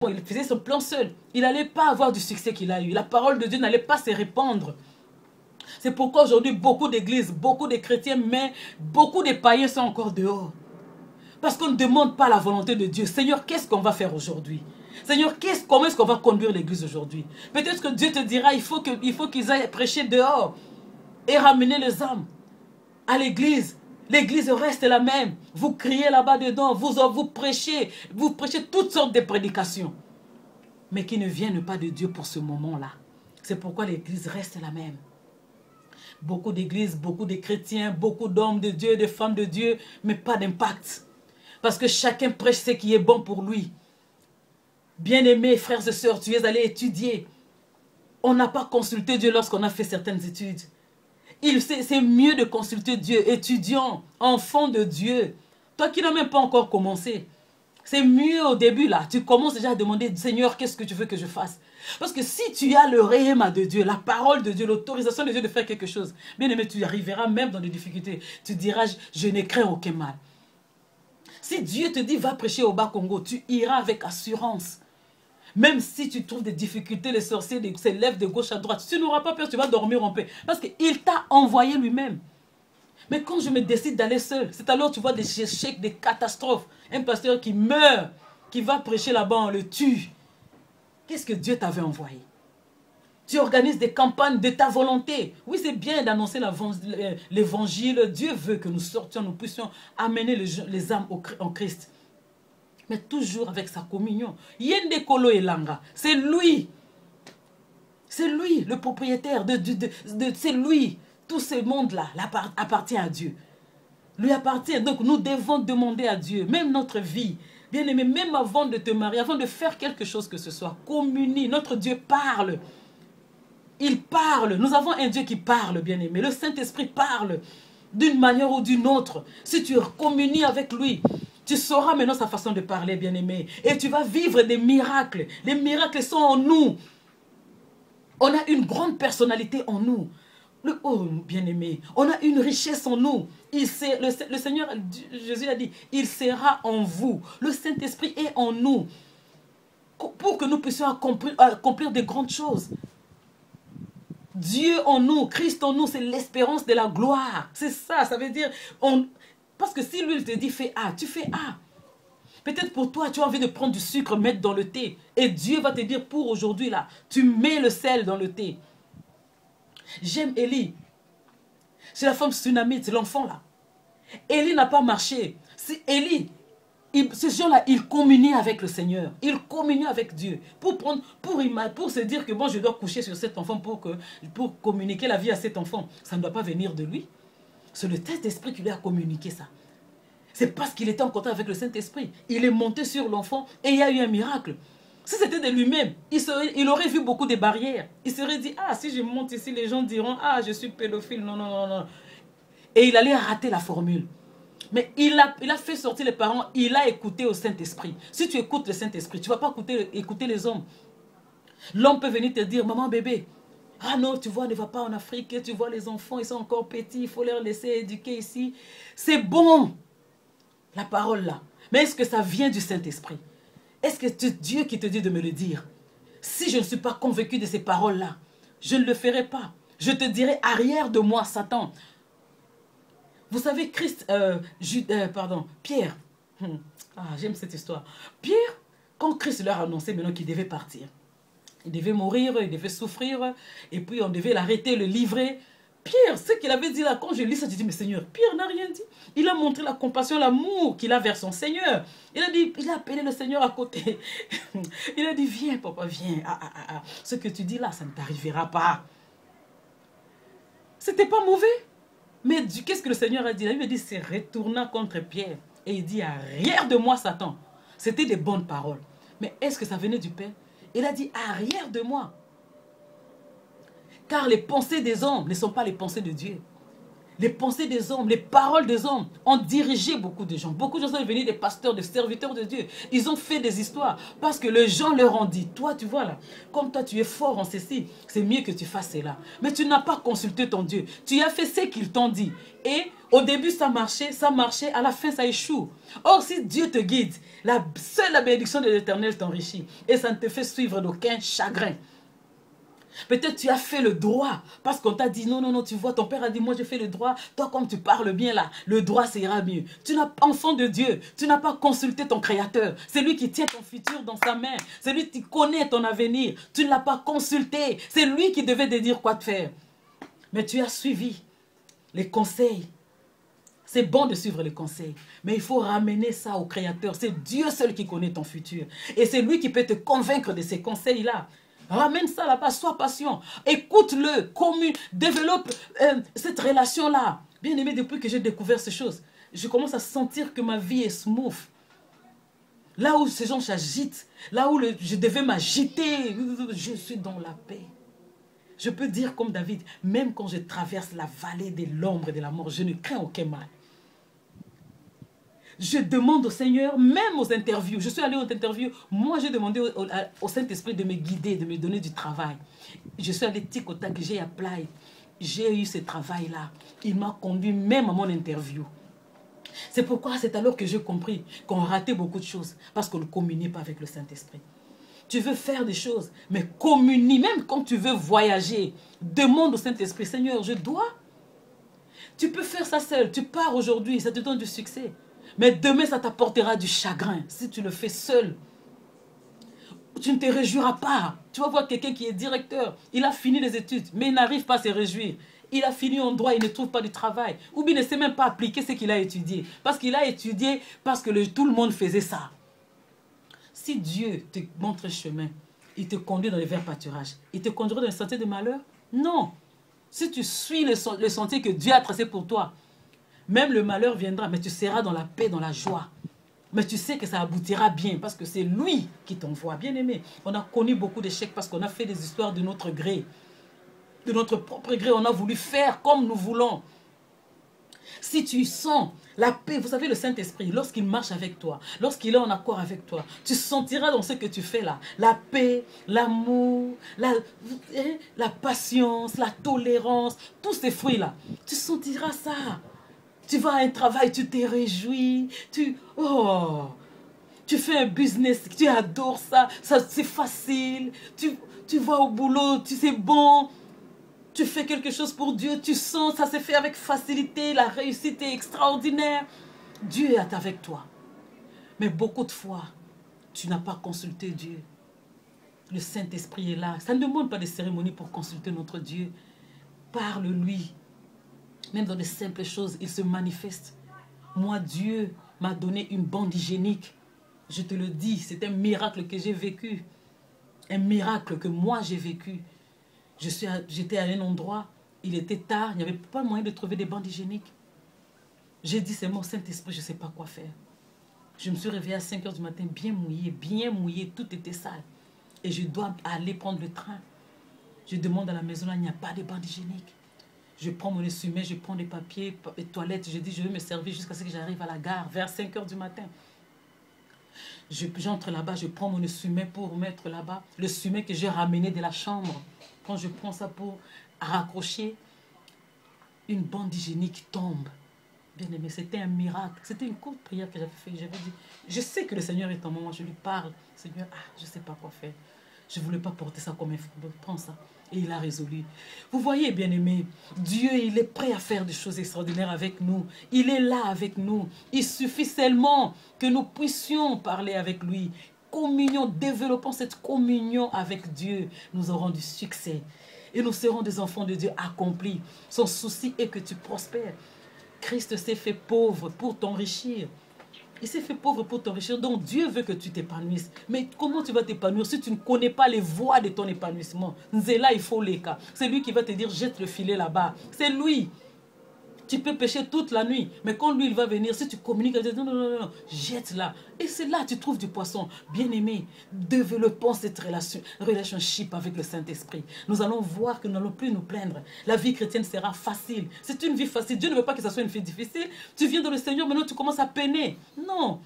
il faisait son plan seul. Il n'allait pas avoir du succès qu'il a eu. La parole de Dieu n'allait pas se répandre. C'est pourquoi aujourd'hui, beaucoup d'églises, beaucoup de chrétiens, mais beaucoup de païens sont encore dehors. Parce qu'on ne demande pas la volonté de Dieu. Seigneur, qu'est-ce qu'on va faire aujourd'hui? Seigneur, comment est-ce qu'on va conduire l'église aujourd'hui? Peut-être que Dieu te dira, il faut qu'ils aillent prêcher dehors et ramener les âmes à l'église. L'église reste la même. Vous criez là-bas dedans, vous prêchez toutes sortes de prédications. Mais qui ne viennent pas de Dieu pour ce moment-là. C'est pourquoi l'église reste la même. Beaucoup d'églises, beaucoup de chrétiens, beaucoup d'hommes de Dieu, de femmes de Dieu, mais pas d'impact. Parce que chacun prêche ce qui est bon pour lui. Bien-aimés, frères et sœurs, tu es allé étudier. On n'a pas consulté Dieu lorsqu'on a fait certaines études. C'est mieux de consulter Dieu, étudiant, enfant de Dieu. Toi qui n'as même pas encore commencé. C'est mieux au début là. Tu commences déjà à demander, Seigneur, qu'est-ce que tu veux que je fasse? Parce que si tu as le réma de Dieu, la parole de Dieu, l'autorisation de Dieu de faire quelque chose, bien aimé, tu arriveras même dans des difficultés. Tu diras, je ne crains aucun mal. Si Dieu te dit, va prêcher au Bas-Congo, tu iras avec assurance. Même si tu trouves des difficultés, les sorciers s'élèvent de gauche à droite, tu n'auras pas peur, tu vas dormir en paix. Parce qu'il t'a envoyé lui-même. Mais quand je me décide d'aller seul, c'est alors tu vois des échecs, des catastrophes. Un pasteur qui meurt, qui va prêcher là-bas, on le tue. Qu'est-ce que Dieu t'avait envoyé? Tu organises des campagnes de ta volonté. Oui, c'est bien d'annoncer l'évangile. Dieu veut que nous sortions, nous puissions amener les âmes en Christ. Mais toujours avec sa communion. Yende Kolo Elanga, c'est lui. C'est lui, le propriétaire. C'est lui. Tout ce monde-là appartient à Dieu. Lui appartient. Donc nous devons demander à Dieu, même notre vie, bien aimé, même avant de te marier, avant de faire quelque chose que ce soit, communie. Notre Dieu parle. Il parle. Nous avons un Dieu qui parle, bien aimé. Le Saint-Esprit parle d'une manière ou d'une autre. Si tu communies avec lui, tu sauras maintenant sa façon de parler, bien aimé. Et tu vas vivre des miracles. Les miracles sont en nous. On a une grande personnalité en nous. Oh, bien-aimé, on a une richesse en nous. Le Seigneur, Jésus a dit, il sera en vous. Le Saint-Esprit est en nous. Pour que nous puissions accomplir de grandes choses. Dieu en nous, Christ en nous, c'est l'espérance de la gloire. C'est ça, ça veut dire... Parce que si lui, il te dit, fais A, tu fais A. Peut-être pour toi, tu as envie de prendre du sucre, mettre dans le thé. Et Dieu va te dire, pour aujourd'hui, là, tu mets le sel dans le thé. J'aime Élie. C'est la femme tsunamite, c'est l'enfant là. Élie n'a pas marché. C'est Élie. Ces gens-là, ils communient avec le Seigneur. Ils communient avec Dieu. Pour se dire que bon, je dois coucher sur cet enfant pour communiquer la vie à cet enfant. Ça ne doit pas venir de lui. C'est le Saint-Esprit qui lui a communiqué ça. C'est parce qu'il était en contact avec le Saint-Esprit. Il est monté sur l'enfant et il y a eu un miracle. Si c'était de lui-même, il aurait vu beaucoup de barrières. Il serait dit, ah, si je monte ici, les gens diront, ah, je suis pédophile. Non, non, non, non. Et il allait rater la formule. Mais il a fait sortir les parents, il a écouté au Saint-Esprit. Si tu écoutes le Saint-Esprit, tu ne vas pas écouter les hommes. L'homme peut venir te dire, maman, bébé, ah non, tu vois, ne va pas en Afrique, tu vois les enfants, ils sont encore petits, il faut les laisser éduquer ici. C'est bon, la parole là. Mais est-ce que ça vient du Saint-Esprit? Est-ce que c'est Dieu qui te dit de me le dire? Si je ne suis pas convaincu de ces paroles-là, je ne le ferai pas. Je te dirai, arrière de moi, Satan. Vous savez, Pierre. J'aime cette histoire. Pierre, quand Christ leur a annoncé maintenant qu'il devait partir, il devait mourir, il devait souffrir, et puis on devait l'arrêter, le livrer. Pierre, ce qu'il avait dit là, quand je lis ça, je dis, mais Seigneur, Pierre n'a rien dit. Il a montré la compassion, l'amour qu'il a vers son Seigneur. Il a appelé le Seigneur à côté. Il a dit, viens papa, viens. Ce que tu dis là, ça ne t'arrivera pas. C'était pas mauvais. Mais qu'est-ce que le Seigneur a dit? Il me dit, c'est retournant contre Pierre. Et il dit, arrière de moi, Satan. C'était des bonnes paroles. Mais est-ce que ça venait du Père? Il a dit, arrière de moi. Car les pensées des hommes ne sont pas les pensées de Dieu. Les pensées des hommes, les paroles des hommes ont dirigé beaucoup de gens. Beaucoup de gens sont devenus des pasteurs, des serviteurs de Dieu. Ils ont fait des histoires parce que les gens leur ont dit, toi tu vois là, comme toi tu es fort en ceci, c'est mieux que tu fasses cela. Mais tu n'as pas consulté ton Dieu. Tu as fait ce qu'ils t'ont dit. Et au début ça marchait, à la fin ça échoue. Or si Dieu te guide, seule la bénédiction de l'Éternel t'enrichit. Et ça ne te fait suivre d'aucun chagrin. Peut-être tu as fait le droit parce qu'on t'a dit non, non, non, tu vois, ton père a dit moi je fais le droit, toi comme tu parles bien là, le droit ça ira mieux. Tu n'as pas, enfant de Dieu, tu n'as pas consulté ton créateur, c'est lui qui tient ton futur dans sa main, c'est lui qui connaît ton avenir, tu ne l'as pas consulté, c'est lui qui devait te dire quoi te faire. Mais tu as suivi les conseils. C'est bon de suivre les conseils, mais il faut ramener ça au créateur, c'est Dieu seul qui connaît ton futur et c'est lui qui peut te convaincre de ces conseils-là. Ramène ça là-bas, sois patient. Écoute-le, développe cette relation-là. Bien aimé, depuis que j'ai découvert ces choses, je commence à sentir que ma vie est smooth. Là où ces gens s'agitent, là où je devais m'agiter, je suis dans la paix. Je peux dire comme David, même quand je traverse la vallée de l'ombre et de la mort, je ne crains aucun mal. Je demande au Seigneur, même aux interviews. Je suis allée aux interviews. Moi, j'ai demandé au Saint-Esprit de me guider, de me donner du travail. Je suis allée tic au tac, j'ai appelé. J'ai eu ce travail-là. Il m'a conduit même à mon interview. C'est pourquoi c'est alors que j'ai compris qu'on ratait beaucoup de choses. Parce qu'on ne communie pas avec le Saint-Esprit. Tu veux faire des choses, mais communie. Même quand tu veux voyager, demande au Saint-Esprit, Seigneur, je dois. Tu peux faire ça seul. Tu pars aujourd'hui, ça te donne du succès. Mais demain, ça t'apportera du chagrin si tu le fais seul. Tu ne te réjouiras pas. Tu vas voir quelqu'un qui est directeur. Il a fini les études, mais il n'arrive pas à se réjouir. Il a fini en droit, il ne trouve pas de travail. Ou bien il ne sait même pas appliquer ce qu'il a étudié. Parce qu'il a étudié, parce que tout le monde faisait ça. Si Dieu te montre un chemin, il te conduit dans les verts pâturages, il te conduira dans le sentier de malheur? Non. Si tu suis le sentier que Dieu a tracé pour toi, même le malheur viendra, mais tu seras dans la paix, dans la joie. Mais tu sais que ça aboutira bien parce que c'est lui qui t'envoie. Bien aimé, on a connu beaucoup d'échecs parce qu'on a fait des histoires de notre gré. De notre propre gré, on a voulu faire comme nous voulons. Si tu sens la paix, vous savez le Saint-Esprit, lorsqu'il marche avec toi, lorsqu'il est en accord avec toi, tu sentiras dans ce que tu fais là, la paix, l'amour, la patience, la tolérance, tous ces fruits-là. Tu sentiras ça. Tu vas à un travail, tu te réjouis, tu fais un business, tu adores ça, c'est facile, tu vas au boulot, c'est bon, tu fais quelque chose pour Dieu, tu sens, ça se fait avec facilité, la réussite est extraordinaire. Dieu est avec toi. Mais beaucoup de fois, tu n'as pas consulté Dieu. Le Saint-Esprit est là. Ça ne demande pas de cérémonie pour consulter notre Dieu. Parle-lui. Même dans de simples choses, il se manifeste. Moi, Dieu m'a donné une bande hygiénique. Je te le dis, c'est un miracle que j'ai vécu. Un miracle que moi j'ai vécu. J'étais à un endroit, il était tard, il n'y avait pas moyen de trouver des bandes hygiéniques. J'ai dit, c'est mon Saint-Esprit, je ne sais pas quoi faire. Je me suis réveillée à 5 h du matin, bien mouillée, tout était sale. Et je dois aller prendre le train. Je demande à la maison, là, il n'y a pas de bandes hygiéniques. Je prends mon essuie-main, je prends des papiers, des toilettes. Je dis, je vais me servir jusqu'à ce que j'arrive à la gare, vers 5 h du matin. J'entre là-bas, je prends mon essuie-main pour mettre là-bas. Le essuie-main que j'ai ramené de la chambre. Quand je prends ça pour raccrocher, une bande hygiénique tombe. Bien aimé, c'était un miracle. C'était une courte prière que j'avais fait. J'avais dit, je sais que le Seigneur est en moi. Je lui parle. Seigneur, je ne sais pas quoi faire. Je ne voulais pas porter ça comme un fardeau. Prends ça. Et il a résolu. Vous voyez, bien-aimé, Dieu, il est prêt à faire des choses extraordinaires avec nous. Il est là avec nous. Il suffit seulement que nous puissions parler avec lui. Communion, développons cette communion avec Dieu. Nous aurons du succès. Et nous serons des enfants de Dieu accomplis. Son souci est que tu prospères. Christ s'est fait pauvre pour t'enrichir. Il s'est fait pauvre pour t'enrichir. Donc Dieu veut que tu t'épanouisses. Mais comment tu vas t'épanouir si tu ne connais pas les voies de ton épanouissement? Nzela, il faut les cas. C'est lui qui va te dire, jette le filet là-bas. C'est lui. Tu peux pécher toute la nuit, mais quand lui, il va venir, si tu communiques, non, non, non, non, jette-la. Et c'est là que tu trouves du poisson. Bien-aimé, développons cette relationship avec le Saint-Esprit. Nous allons voir que nous n'allons plus nous plaindre. La vie chrétienne sera facile. C'est une vie facile. Dieu ne veut pas que ça soit une vie difficile. Tu viens dans le Seigneur, maintenant tu commences à peiner. Non.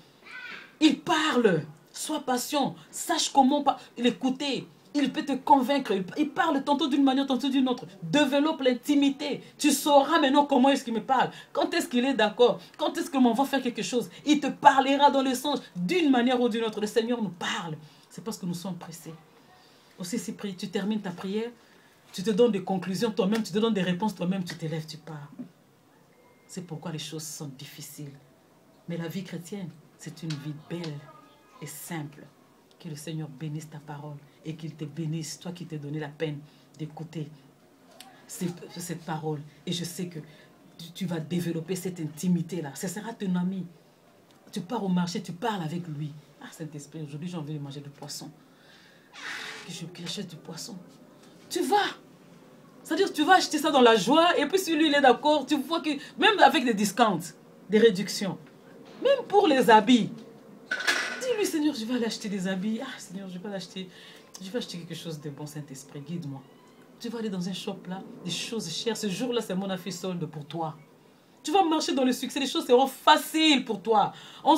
Il parle. Sois patient. Sache comment l'écouter. Il peut te convaincre. Il parle tantôt d'une manière, tantôt d'une autre. Développe l'intimité. Tu sauras maintenant comment est-ce qu'il me parle. Quand est-ce qu'il est d'accord. Quand est-ce qu'on va faire quelque chose. Il te parlera dans le sens d'une manière ou d'une autre. Le Seigneur nous parle. C'est parce que nous sommes pressés. Aussi, si tu termines ta prière, tu te donnes des conclusions toi-même, tu te donnes des réponses toi-même, tu t'élèves, tu pars. C'est pourquoi les choses sont difficiles. Mais la vie chrétienne, c'est une vie belle et simple. Que le Seigneur bénisse ta parole et qu'il te bénisse, toi qui t'es donné la peine d'écouter cette parole. Et je sais que tu vas développer cette intimité-là. Ce sera ton ami. Tu pars au marché, tu parles avec lui. Ah, Saint-Esprit, aujourd'hui j'ai envie de manger du poisson. Que j'achète du poisson. Tu vas. C'est-à-dire tu vas acheter ça dans la joie et puis si lui il est d'accord, tu vois que même avec des discounts, des réductions, même pour les habits, dis-lui Seigneur, je vais aller acheter des habits. Ah Seigneur, je vais acheter quelque chose de bon, Saint-Esprit, guide-moi. Tu vas aller dans un shop là, des choses chères. Ce jour-là, c'est mon affaire solde pour toi. Tu vas marcher dans le succès, les choses seront faciles pour toi. On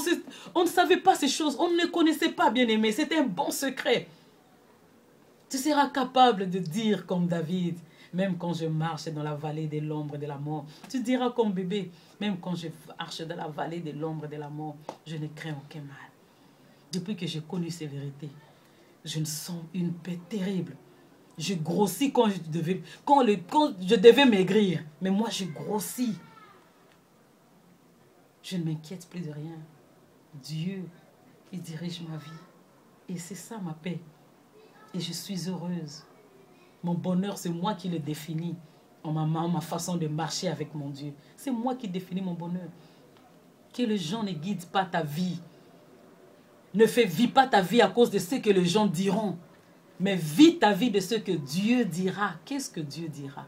ne savait pas ces choses, on ne les connaissait pas, bien-aimé. C'était un bon secret. Tu seras capable de dire comme David, même quand je marche dans la vallée de l'ombre de la mort. Tu diras comme bébé, même quand je marche dans la vallée de l'ombre de la mort, je ne crains aucun mal. Depuis que j'ai connu ces vérités, je ne sens une paix terrible. Je grossis quand je devais maigrir. Mais moi, je grossis. Je ne m'inquiète plus de rien. Dieu, il dirige ma vie. Et c'est ça ma paix. Et je suis heureuse. Mon bonheur, c'est moi qui le définis. En ma façon de marcher avec mon Dieu. C'est moi qui définis mon bonheur. Que les gens ne guident pas ta vie. Ne vis pas ta vie à cause de ce que les gens diront. Mais vis ta vie de ce que Dieu dira. Qu'est-ce que Dieu dira?